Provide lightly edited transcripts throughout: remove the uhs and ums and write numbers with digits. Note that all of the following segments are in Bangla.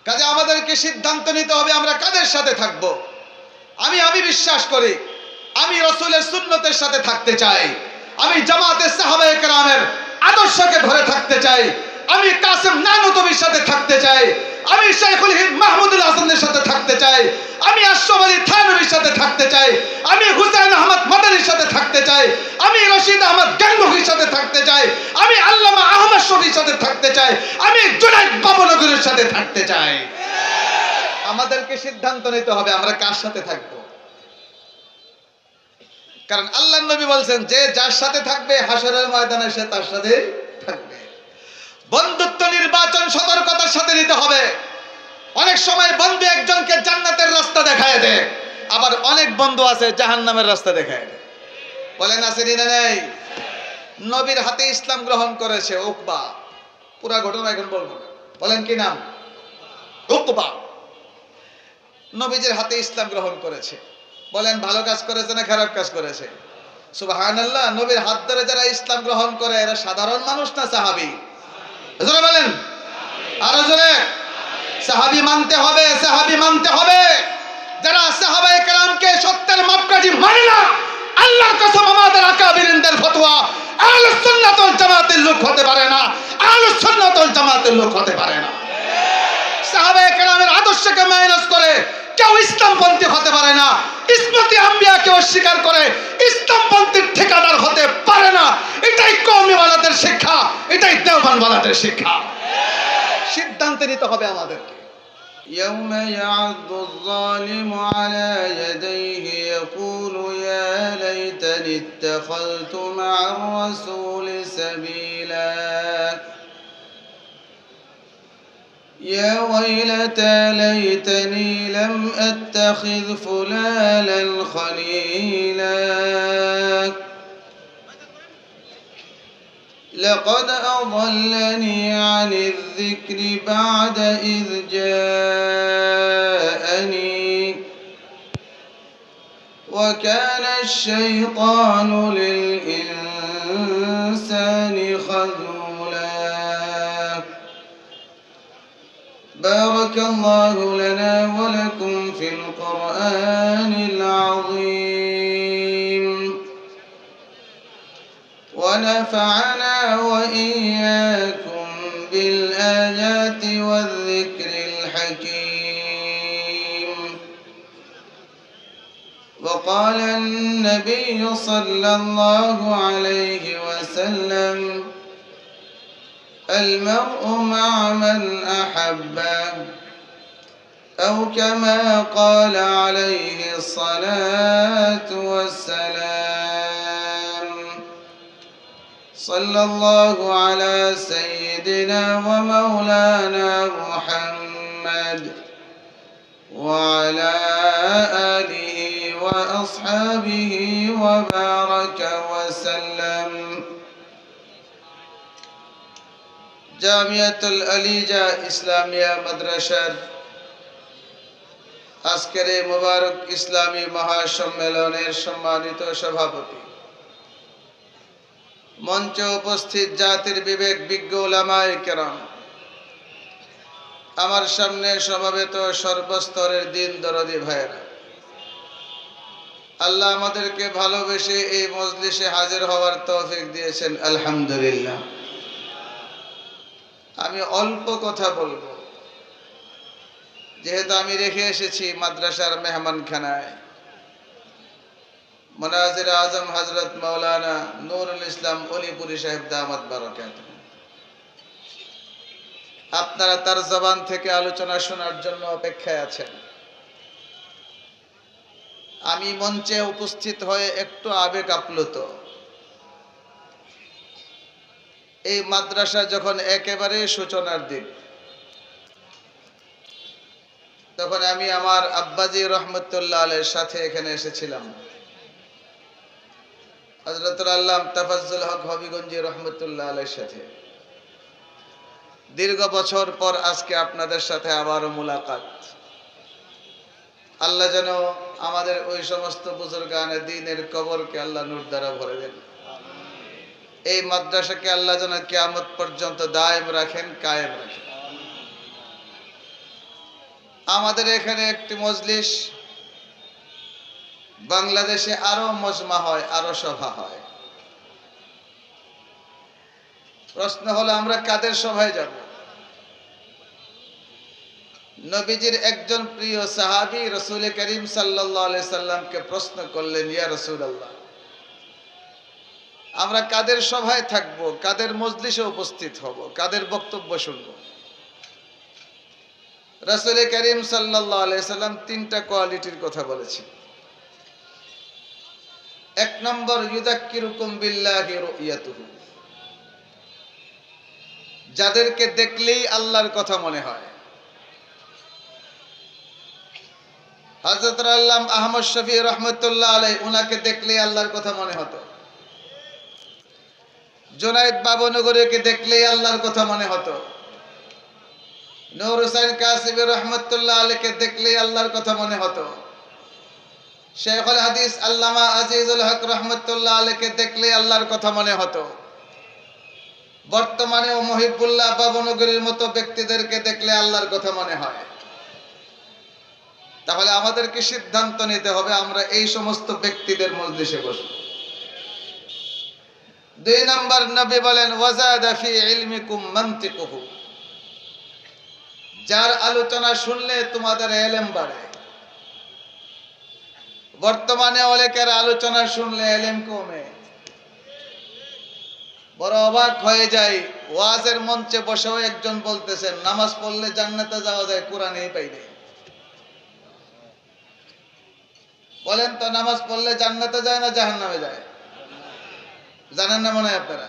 কাজে আমাদেরকে সিদ্ধান্ত নিতে হবে আমরা কাদের সাথে থাকব। আমি বিশ্বাস করি আমি রাসূলের সুন্নতের সাথে থাকতে চাই, আমি জামাতের সাহাবায়ে কেরামের আদর্শকে ধরে থাকতে চাই, আমি কাসেম নানুতুবির সাথে থাকতে চাই, আমি শাইখুল হিন্দ মাহমুদুল হাসানের সাথে থাকতে চাই, আমি আশরাফ আলী থানভীর সাথে থাকতে চাই, আমি হুসাইন আহমদ মাদানির সাথে থাকতে চাই, আমি রশিদ আহমদ গাঙ্গুহির সাথে থাকতে চাই, আমি আল্লামা আহমদ শফির সাথে থাকতে চাই, আমি জুনায়েদ বাবনগরের সাথে থাকতে চাই। আমাদেরকে সিদ্ধান্ত নিতে হবে আমরা কার সাথে থাকব। কারণ আল্লাহর নবী বলছেন যে যার সাথে থাকবে হাসরের ময়দানে সে তার সাথে থাকবে। বন্ধুত্ব নির্বাচন সতর্কতার সাথে নিতে হবে। অনেক সময় বন্ধু একজনকে জান্নাতের রাস্তা দেখায় দেয়, আবার অনেক বন্ধু আছে জাহান্নামের রাস্তা দেখায় দেয়। বলেন আছে না নেই? নবীর হাতে ইসলাম গ্রহণ করেছে উকবা, পুরা ঘটনা এখন বলবো না। বলেন কি নাম? উকবা নবীজির হাতে ইসলাম গ্রহণ করেছে। বলেন ভালো কাজ করেছে না খারাপ কাজ করেছে? সুবহানাল্লাহ। নবীর হাত ধরে যারা ইসলাম গ্রহণ করে এরা সাধারণ মানুষ না সাহাবী? জোরে বলেন, আরো জোরে। সাহাবী মানতে হবে, সাহাবী মানতে হবে। যারা সাহাবায়ে কেরামকে সত্যের মাপকাঠি মানে না, আল্লাহর কসম আমাদের আকাবিরিনদের ফতোয়া আহলুস সুন্নাত ওয়াল জামাতের লোক হতে পারে না, আহলুস সুন্নাত ওয়াল জামাতের লোক হতে পারে না। সাহাবায়ে কেরামের আদর্শকে মাইনাস করে কেউ ইসলামপন্থী হতে পারে না, ইসমতি আম্বিয়াকে অস্বীকার করে ইসলামপন্থীর ঠিকাদার হতে পারে না। এটাই কওমিওয়ালাদের শিক্ষা, এটাই দেওবন্দওয়ালাদের শিক্ষা। সিদ্ধান্ত নিতে হবে আমাদেরকে। يوم يعض الظالم على يديه يقول يا ليتني اتخذت مع الرسول سبيلا يا ويلتى ليتني لم أتخذ فلانا خليلا لقد أضلني عن الذكر بعد إذ جاءني وكان الشيطان للإنسان خذولا بارك الله لنا ولكم في القرآن العظيم ونفعنا وإياكم بالآيات والذكر الحكيم. وقال النبي صلى الله عليه وسلم المرء مع من أحبه أو كما قال عليه الصلاة والسلام. صلى الله على سيدنا ومولانا محمد وعلى آله وأصحابه وبارك وسلم. জামিয়াতুল আলিজা ইসলামিয়া মাদ্রাসার আজকের এই মুবারক ইসলামী মহাসম্মেলনের সম্মানিত সভাপতি, মঞ্চে উপস্থিত জাতির বিবেক বিজ্ঞ উলামায়ে কেরাম, আমার সামনে সমবেত সর্বস্তরের দিন দরদি ভাইয়েরা, আল্লাহ আমাদেরকে ভালোবেসে এই মজলিসে হাজির হওয়ার তৌফিক দিয়েছেন, আলহামদুলিল্লাহ। আমি অল্প কথা বলবো, যেহেতু আমি রেখে এসেছি মাদ্রাসার মেহমানখানায় মুনাজির আজম হযরত মাওলানা নূরুল ইসলাম অলিপুরি সাহেব দামাত বারাকাতুহু। আপনারা তার জবান থেকে আলোচনা শোনার জন্য অপেক্ষায় আছেন। আমি মঞ্চে উপস্থিত হয়ে একটু আবেগ আপ্লুত। এই মাদ্রাসা যখন একেবারে সূচনার দিক, তখন আমি আমার আব্বাজি রহমতুল্লাহ আলাইহির সাথে এখানে এসেছিলাম। হযরতুল আল্লামা তাফাজ্জুল হক হবিগঞ্জি রহমতুল্লাহ আলাইহির সাথে দীর্ঘ বছর পর আজকে আপনাদের সাথে আবারও মুলাকাত। আল্লাহ যেন আমাদের ওই সমস্ত বুজুর্গানে দ্বীনের কবরকে আল্লাহ নূর দ্বারা ভরে দেন। এই মাদ্রাসাকে আল্লাহ যেন কিয়ামত পর্যন্ত দায়েম রাখেন, কায়েম রাখেন। আমাদের এখানে একটি মজলিস, বাংলাদেশে আরো মজমা হয়, আরো সভা হয়। প্রশ্ন হলো আমরা কাদের সভায় যাব? নবীজির একজন প্রিয় সাহাবী রাসূল করিম সাল্লাল্লাহু আলাইহি সাল্লামকে প্রশ্ন করলেন, ইয়া রাসূলুল্লাহ, আমরা কাদের সভায় থাকব, কাদের মজলিসে উপস্থিত হব, কাদের বক্তব্য শুনব? রাসূল করিম সাল্লাল্লাহু আলাইহি সাল্লাম তিনটা কোয়ালিটির কথা বলেছেন। এক নম্বর, ইউযাক্কিরুকুম বিল্লাহি রুয়াতুহু, যাদেরকে দেখলেই আল্লাহর কথা মনে হয়। হযরত আল্লামা আহমদ শফী রাহমাতুল্লাহ আলাইহি, উনাকে দেখলেই আল্লাহর কথা মনে হতো। জুনায়েদ বাবনগরীকে দেখলেই আল্লাহর কথা মনে হতো। নূর হোসেন কাসিমি রাহমাতুল্লাহ আলাইহিকে দেখলেই আল্লাহর কথা মনে হতো। শেখুল হাদিস আল্লামা আজিজুল হক রাহমাতুল্লাহ আলাইহিকে দেখলেই আল্লাহর কথা মনে হতো। বর্তমানেও মুহিবুল্লাহ বাবনগরীর মতো ব্যক্তিদেরকে দেখলে আল্লাহর কথা মনে হয়। তাহলে আমাদেরকে সিদ্ধান্ত নিতে হবে আমরা এই সমস্ত ব্যক্তিদের মজলিসে বসব। দুই নম্বর, নবী বলেন ওয়াজাদা ফি ইলমিকুম মানতিকুহু, যার আলোচনা শুনলে তোমাদের ইলম বাড়ে। বর্তমানে অনেকের আলোচনা শুনলে ইলম কমে। বড় অবাক হয়ে যায়, ওয়াজের মঞ্চে বসেও একজন বলতেছেন নামাজ পড়লে জান্নাতে যাওয়া যায়, কোরআনেই পাই নাই। বলেন তো, নামাজ পড়লে জান্নাতে যায় না জাহান্নামে যায়? জানেন না মনে হয় আপনারা?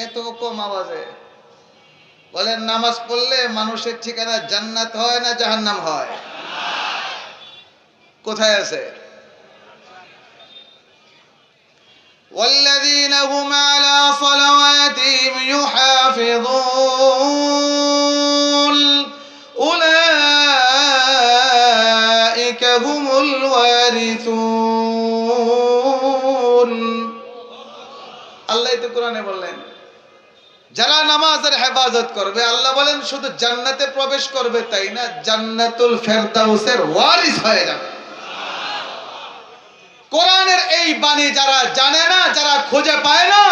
এত কম আওয়াজে বলেন, নামাজ পড়লে মানুষের ঠিকানা জান্নাত হয় না জাহান্নাম হয়? কোথায় আছে? والذين هم على صلواتهم يحافظون أولئك هم الوارثون। আল্লাহ তো কোরআনে বললেন যারা নামাজের হেফাজত করবে, আল্লাহ বলেন শুধু জান্নাতে প্রবেশ করবে তাই না, জান্নাতুল ফেরদাউসের ওয়ারিস হয়ে যাবে। কোরআনের এই বাণী যারা জানে না, যারা খুঁজে পায় না,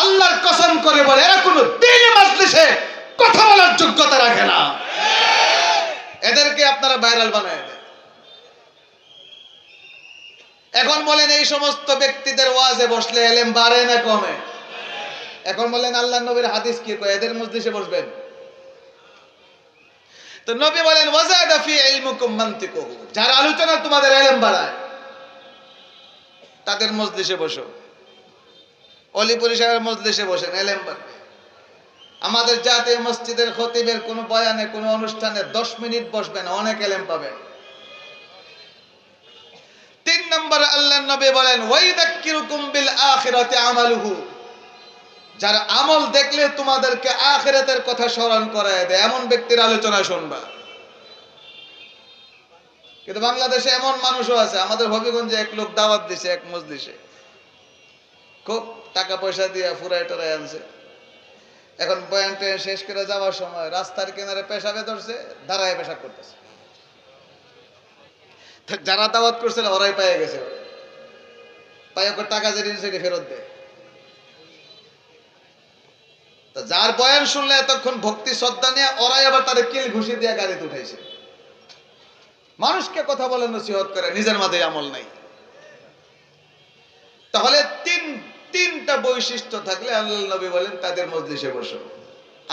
আল্লাহর কসম করে বলে এরা কোনো দ্বীনি মজলিসে কথা বলার যোগ্যতা রাখে না। এদেরকে আপনারা ভাইরাল বানায় দেন। এখন বলেন এই সমস্ত ব্যক্তিদের ওয়াজে বসলে ইলম বাড়ে না কমে? এখন বলেন আল্লাহর নবীর হাদিস কি কয়, এদের মজলিসে বসবেন? তো নবী বলেন ওয়াজাদা ফি ইলমিকুম মানতিকুহু, যার আলোচনা তোমাদের ইলম বাড়ায় তাদের মজলিসে বসো। অলিপুরি সাহেবের মজলিসে বসেন, ইলম বাড়বে। আমাদের জাতীয় মসজিদের খতিবের কোনো বয়ানে, কোনো অনুষ্ঠানে 10 মিনিট বসবেন, অনেক ইলম পাবেন। 3 নম্বর, আল্লাহর নবী বলেন ওয়াইদাক্কিরুকুম বিল আখিরাতি আমালুহু, যার আমল দেখলে তোমাদেরকে আখিরাতের কথা স্মরণ করায় দেয়, এমন ব্যক্তির আলোচনা শুনবা। কিন্তু বাংলাদেশে এমন মানুষও আছে, আমাদের হবিগঞ্জে এক লোক দাওয়াত দিছে এক মজলিসে, খুব টাকা পয়সা দিয়ে ফুরায় টরায় আনছে। এখন বয়ান টয়ান শেষ করে যাওয়ার সময় রাস্তার কিনারে পেশাবে ধরছে, দাঁড়ায় পেশাব করতেছে। যারা দাওয়াত করছিল ওরাই পায়ে গেছে, পায়ে ওকে টাকা যে সেটি ফেরত দেয়। যার বয়ান শুনলে এতক্ষণ ভক্তি শ্রদ্ধা নিয়ে ওরাই আবার তাদের কিল ঘুষি দিয়ে গাড়িতে উঠাইছে। মানুষকে কথা বলে নসিহত করে, নিজের মাঝে আমল নাই। তাহলে তিনটা বৈশিষ্ট্য থাকলে আল্লাহ নবী বলেন তাদের মজলিসে বসো।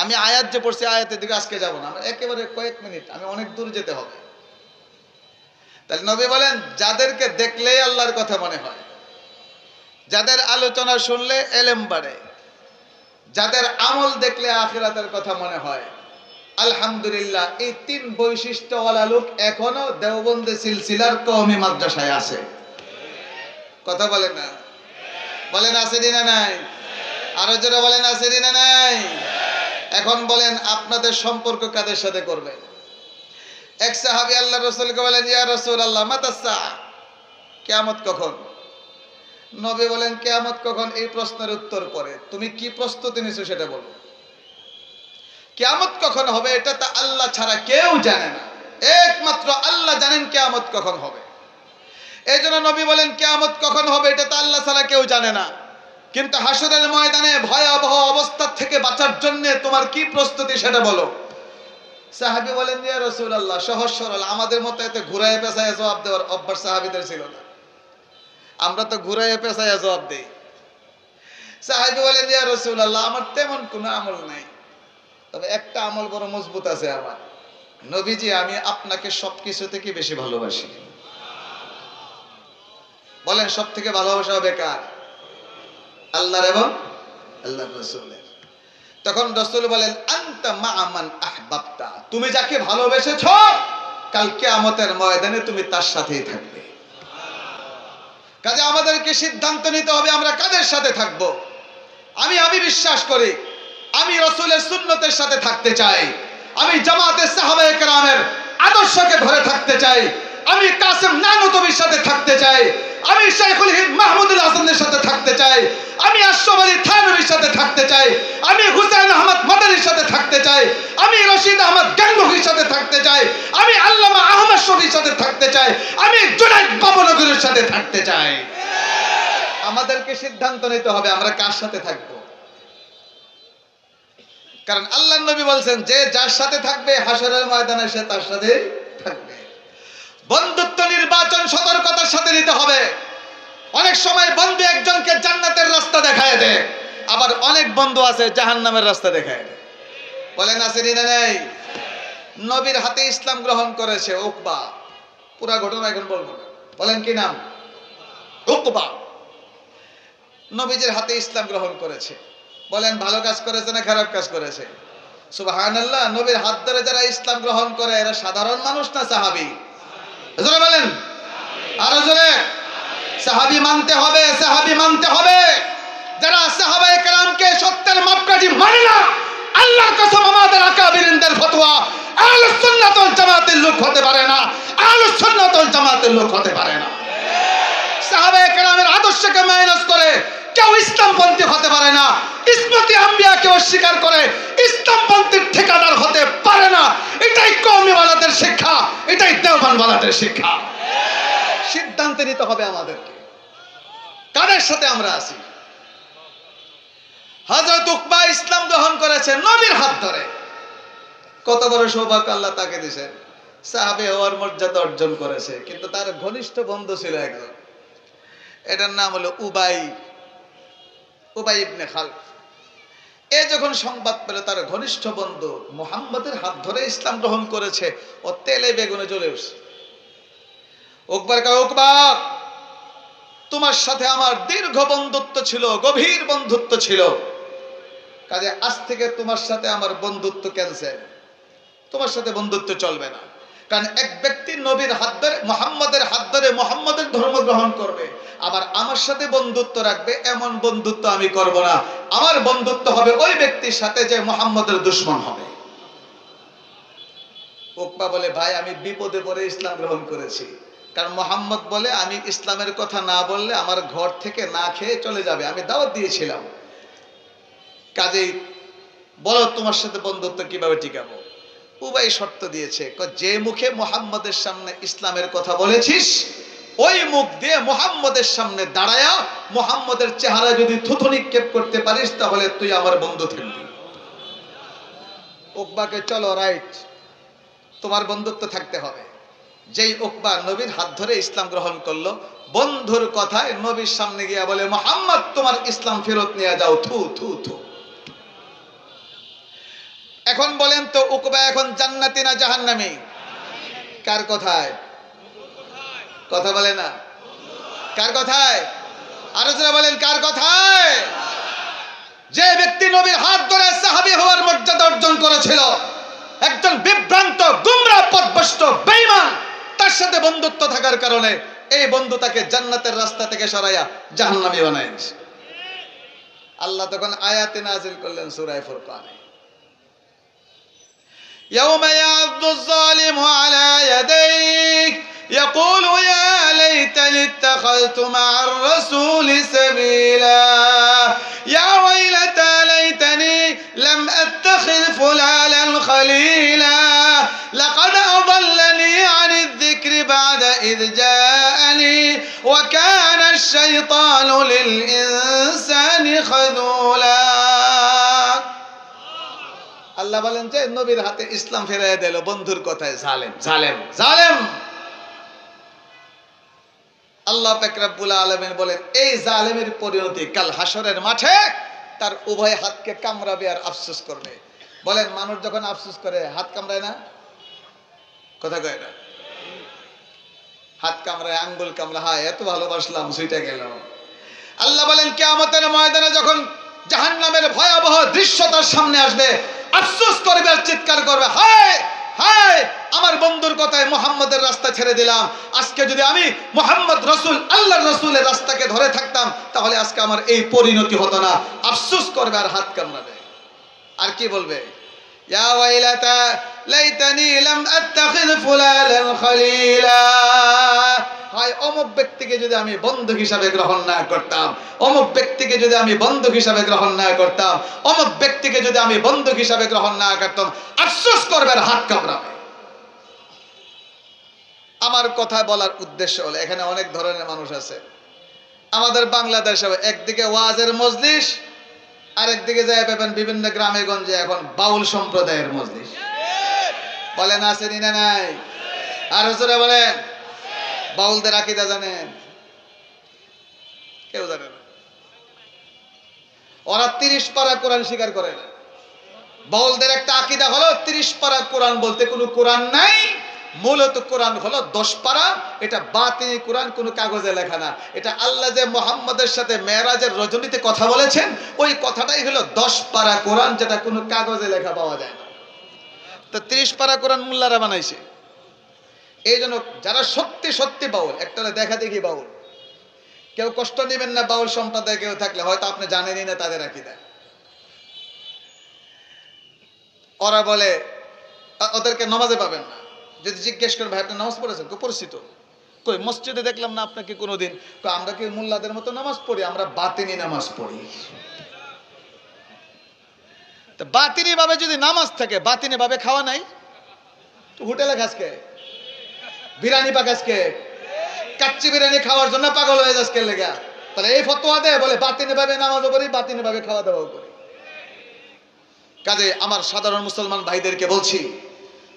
আমি আয়াত যে পড়ছি, আয়াতের দিকে আজকে যাব না, একেবারে কয়েক মিনিট, আমি অনেক দূর যেতে হবে। তাহলে নবী বলেন যাদেরকে দেখলেই আল্লাহর কথা মনে হয়, যাদের আলোচনা শুনলে ইলম বাড়ে, যাদের আমল দেখলে আখিরাতের কথা মনে হয়। আলহামদুলিল্লাহ, এই 3 বৈশিষ্ট্যওয়ালা লোক এখনো দেওবন্দি সিলসিলার কওমি মাদ্রাসায় আছে। কথা বলেন না? বলেন আছে না নাই? আরো জোরে বলেন আছে না নাই? এখন বলেন আপনাদের সম্পর্ক কাদের সাথে করবেন? এক সাহাবী আল্লাহ রাসূলকে বলেন ইয়া রাসূলুল্লাহ মাতাস সাআ, কিয়ামত কখন? নবী বলেন কিয়ামত কখন এই প্রশ্নের উত্তর পরে তুমি কি প্রস্তুতি নিছো সেটা বলো। কিয়ামত কখন হবে এটা তো আল্লাহ ছাড়া কেউ জানে না, একমাত্র আল্লাহ জানেন কিয়ামত কখন হবে। এই জন্য নবী বলেন কিয়ামত কখন হবে এটা তো আল্লাহ ছাড়া কেউ জানে না। কিন্তু হাসরের ময়দানে ভয়াবহ অবস্থা থেকে বাঁচার জন্য তোমার কি প্রস্তুতি সেটা বলো। সাহাবী বলেন ইয়া রাসূলুল্লাহ, সহজ সরল, আমাদের মতো এত ঘুরায় পেঁচায় জবাব দেওয়ার অভ্যাস সাহাবীদের ছিল না, আমরা তো ঘুরায় পেঁচায় জবাব দেই। সাহাবী বলেন ইয়া রাসূলুল্লাহ, আমার তেমন কোনো আমল নাই, তবে একটা আমল বড় মজবুত আছে আমার। নবীজি, আমি আপনাকে সবকিছু থেকে বেশি ভালোবাসি। বলেন সব থেকে ভালোবাসা হবে কার? আল্লাহর এবং আল্লাহর রাসূলের। তখন রাসূল বলেন আনতা মা'a মান আহবাবতা, তুমি যাকে ভালোবেসেছো কাল কিয়ামতের ময়দানে তুমি তার সাথেই থাকবে। কাজে আমাদেরকে সিদ্ধান্ত নিতে হবে আমরা কাদের সাথে থাকব। আমি বিশ্বাস করি আমি রাসূলের সুন্নতের সাথে থাকতে চাই, আমি জামাতের সাহাবায়ে কেরামের আদর্শকে ধরে থাকতে চাই, আমি কাসেম নানুতুবির সাথে থাকতে চাই, আমি শাইখুল হিন্দ মাহমুদুল হাসানের সাথে থাকতে চাই, আমি আশরাফ আলী থানভীর সাথে থাকতে চাই, আমি হুসাইন আহমদ মাদানির সাথে থাকতে চাই, আমি রশিদ আহমদ গাঙ্গুহির সাথে থাকতে চাই, আমি আল্লামা আহমদ শফির সাথে থাকতে চাই, আমি জুনাইদ বাবনগরের সাথে থাকতে চাই। আমাদেরকে সিদ্ধান্ত নিতে হবে আমরা কার সাথে থাকব। কারণ আল্লাহর নবী বলছেন যে যার সাথে থাকবে হাসরের ময়দানে সে তার সাথে থাকবে। বন্ধুত্ব নির্বাচন সতর্কতার সাথে নিতে হবে। অনেক সময় বন্ধু একজনকে জান্নাতের রাস্তা দেখায় দেয়, আবার অনেক বন্ধু আছে জাহান্নামের রাস্তা দেখায় দেয়। বলেন আছে না নেই? নবীর হাতে ইসলাম গ্রহণ করেছে উকবা, পুরা ঘটনা এখন বলবো না, বলেন কি নাম? উকবা নবীজির হাতে ইসলাম গ্রহণ করেছে। বলেন ভালো কাজ করেছে না খারাপ কাজ করেছে? সুবহানাল্লাহ। নবীর হাত ধরে যারা ইসলাম গ্রহণ করে এরা সাধারণ মানুষ না সাহাবী? জোরে বলেন, আরো জোরে। সাহাবী মানতে হবে, সাহাবী মানতে হবে। যারা সাহাবায়ে কেরামকে সত্যের মাপকাঠি মানে না, আল্লাহর কসম আমাদের আকাবিরিনদের ফতোয়া আহলুস সুন্নাত ওয়াল জামাতের লোক হতে পারে না, আহলুস সুন্নাত ওয়াল জামাতের লোক হতে পারে না। সাহাবায়ে কেরামের আদর্শকে মাইনাস করে কেউ ইসলামপন্থী হতে পারে না, ইসমাতি আম্বিয়াকে অস্বীকার করে ইসলামপন্থীর ঠিকাদার হতে পারে না। এটাই কওমিওয়ালাদের শিক্ষা, এটাই দেওবন্দওয়ালাদের শিক্ষা। সিদ্ধান্ত নিতে হবে আমাদেরকে কাদের সাথে আমরা আছি। হযরত উকবা ইসলাম গ্রহণ করেছেন নবীর হাত ধরে। কত বড় সৌভাগ্য আল্লাহ তাকে দিয়েছেন, সাহাবী হওয়ার মর্যাদা অর্জন করেছে। কিন্তু তার ঘনিষ্ঠ বন্ধু ছিল একজন, এটার নাম হলো উবাই ইবনে খালফ। এ যখন সংবাদ পেল তার ঘনিষ্ঠ বন্ধু মুহাম্মদের হাত ধরে ইসলাম গ্রহণ করেছে, ও তেলে বেগুনে জ্বলে উঠছে। উকবার কয়, উকবা তোমার সাথে আমার দীর্ঘ বন্ধুত্ব ছিল, গভীর বন্ধুত্ব ছিল, কাজে আজ থেকে তোমার সাথে আমার বন্ধুত্ব ক্যান্সেল, তোমার সাথে বন্ধুত্ব চলবে না। কারণ এক ব্যক্তি নবীর হাত ধরে মুহাম্মদের হাত ধরে মুহাম্মদের ধর্ম গ্রহণ করবে, আবার আমার সাথে বন্ধুত্ব রাখবে, এমন বন্ধুত্ব আমি করব না। আমার বন্ধুত্ব হবে ওই ব্যক্তির সাথে যে মুহাম্মদের দুশমন হবে। উকবা বলে, ভাই আমি বিপদে পড়ে ইসলাম গ্রহণ করেছি, কারণ মুহাম্মদ বলে আমি ইসলামের কথা না বললে আমার ঘর থেকে না খেয়ে চলে যাবে, আমি দাওয়াত দিয়েছিলাম, কাজেই বলো তোমার সাথে বন্ধুত্ব কিভাবে টিকাবো। উবাই শর্ত দিয়েছে, যে মুখে মুহাম্মদের সামনে ইসলামের কথা বলেছিস ওই মুখ দিয়ে মুহাম্মদের সামনে দাঁড়ায়া মুহাম্মদের চেহারা যদি থুথু নিক্ষেপ করতে পারিস তাহলে তুই আমার বন্ধু থাকবি। উকবাকে চলো রাইট, তোমার বন্ধুত্ব থাকতে হবে। যেই উকবা নবীর হাত ধরে ইসলাম গ্রহণ করলো, বন্ধুর কথায় নবীর সামনে গিয়া বলে, মুহাম্মদ তোমার ইসলাম ফেরত নিয়ে যাও, থু থু থু। এখন বলেন তো উকবা এখন জান্নাতি না জাহান্নামী? কার কথায়? কথা বলে না, কার কথায়? আরো যারা বলেন কার কথায়? যে ব্যক্তি নবীর হাত ধরে সাহাবী হওয়ার মর্যাদা অর্জন করেছিল, একজন বিভ্রান্ত গুমরাহ পথভ্রষ্ট বেঈমান, তার সাথে বন্ধুত্ব থাকার কারণে এই বন্ধু তাকে জান্নাতের রাস্তা থেকে সরাইয়া জাহান্নামী বানায় দিয়েছে। আল্লাহ তখন আয়াতে নাজিল করলেন সূরা ফুরকানে, يوم يعض الظالم على يديه يقول يا ليتني اتخذت مع الرسول سبيلا يا ويلتى ليتني لم أتخذ فلانا خليلا لقد أضلني عن الذكر بعد إذ جاءني وكان الشيطان للإنسان خذولا আল্লাহ বলেন যে নবীর হাতে ইসলাম ফিরিয়ে দিল বন্ধুর কথায় জালেম জালেম জালেম আল্লাহ পাক রব্বুল আলামিন বলেন এই জালেমের পরিণতি কাল হাসরের মাঠে তার উভয় হাতকে কামড়াবে আর আফসোস করবে বলেন মানুষ যখন আফসোস করে হাত কামড়ায় না কথা কয় না হাত কামড়ায় আঙ্গুল কামড়ায় হায় এত ভালোবাসলাম সুইটা গেল আল্লাহ বলেন কিয়ামতের ময়দানে যখন জাহান্নামের ভয়াবহ দৃশ্য তার সামনে আসবে আফসোস করবে আর চিৎকার করবে হায় হায় আমার বন্ধুর কথায় মুহাম্মদের রাস্তা ছেড়ে দিলাম আজকে যদি আমি মুহাম্মদ রাসূল আল্লাহর রাসূলের রাস্তাকে ধরে থাকতাম তাহলে আজকে আমার এই পরিণতি হতো না আফসোস করবে আর হাত কামড়াবে আর কি বলবে ইয়া ওয়াইলাতা লাইতানি লাম আত্তাখিয ফুলানান খলিলা হায় অমুক ব্যক্তিকে যদি আমি বন্ধু হিসাবে গ্রহণ না করতাম অমুক ব্যক্তিকে যদি আমি বন্ধু হিসাবে গ্রহণ না করতাম অমুক ব্যক্তিকে যদি আমি বন্ধু হিসাবে গ্রহণ না করতাম আফসোস করবে আর হাত কামড়াবে আমার কথা বলার উদ্দেশ্য হলো এখানে অনেক ধরনের মানুষ আছে আমাদের বাংলাদেশে একদিকে ওয়াজের মজলিস আর একদিকে যায় পাবেন বিভিন্ন গ্রামে গঞ্জে এখন বাউল সম্প্রদায়ের মজলিস বলেন আসেনি না নাই আর হুজুরে বলেন বাউলদের আকীদা জানেন কেউ জানে না ওরা 30 পারা কোরআন স্বীকার করে না বাউলদের একটা আকীদা হলো 30 পারা কোরআন বলতে কোনো কোরআন নাই মূলত কোরআন হলো 10 পারা এটা বাতিনি কোরআন কোনো কাগজে লেখা না এটা আল্লাহ যে মুহাম্মদের সাথে মেরাজের রজনীতে কথা বলেছেন ওই কথাটাই হলো 10 পারা কোরআন যেটা কোনো কাগজে লেখা পাওয়া যায় না তো 30 পারা কোরআন মোল্লারা বানাইছে এই জন্য যারা সত্যি সত্যি বাউল একটা দেখা দেখি বাউল কেউ কষ্ট নেবেন না বাউল সম্প্রদায় কেউ থাকলে হয়তো আপনি জানেনই না তাদের আকীদা ওরা বলে ওদেরকে নামাজে পাবেন না যদি জিজ্ঞেস করেন ভাই আপনি নামাজ পড়েছেন কো পরিচিত কই মসজিদে দেখলাম না আপনাকে কোনোদিন তো আমরা কি মোল্লাদের মতো নামাজ পড়ি আমরা বাতিনি নামাজ পড়ি তো বাতিনি ভাবে যদি নামাজ থাকে বাতিনি ভাবে খাওয়া নাই তো হোটেলে খাসকে বিরিয়ানি পাকাসকে কাচ্চি বিরিয়ানি খাওয়ার জন্য পাগল হয়ে যাচ্ছে লেগা তাহলে এই ফতোয়া দেয় বলে বাতিনি ভাবে নামাজও করি বাতিনি ভাবে খাওয়া দাওয়াও করি কাজে আমার সাধারণ মুসলমান ভাইদেরকে বলছি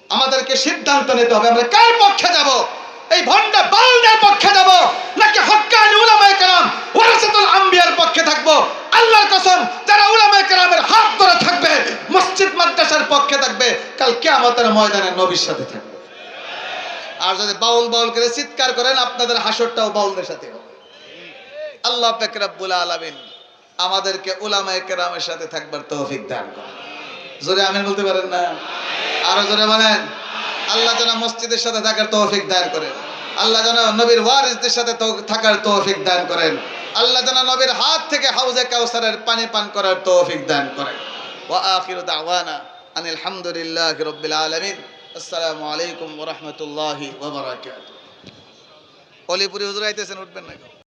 আমাদেরকে সিদ্ধান্ত নিতে হবে আমরা কার পক্ষে যাব এই ভণ্ড বাউলদের পক্ষে যাব নাকি হক্কানি উলামায়ে কেরাম ওয়ারাসাতুল আম্বিয়ার পক্ষে থাকবো আল্লাহর কসম যারা উলামায়ে কেরামের হাত ধরে থাকবে মসজিদ মাদ্রাসার পক্ষে থাকবে কাল কিয়ামতের ময়দানে নবীর সাথে থাকবে আর যদি বাউল বাউল করে চিৎকার করেন আপনাদের হাসরটাও বাউলদের সাথে হবে আল্লাহ পাক রব্বুল আলামিন আমাদেরকে উলামায়ে কেরামের সাথে থাকবার তৌফিক দান করুন জোরে আমিন বলতে পারেন না আরো জোরে বলেন আল্লাহ যেন মসজিদের সাথে থাকার তৌফিক দান করেন আল্লাহ যেন নবীর ওয়ারিসদের সাথে থাকার তৌফিক দান করেন আল্লাহ যেন নবীর হাত থেকে হাউজে কাউসারের পানি পান করার তৌফিক দান করেন ওয়া আখিরু দাওয়ানা আনিল হামদুলিল্লাহি রাব্বিল আলামিন আসসালামু আলাইকুম ওয়া রাহমাতুল্লাহি ওয়া বারাকাতুহু অলিপুরি হুজুর আইতেছেন উঠবেন না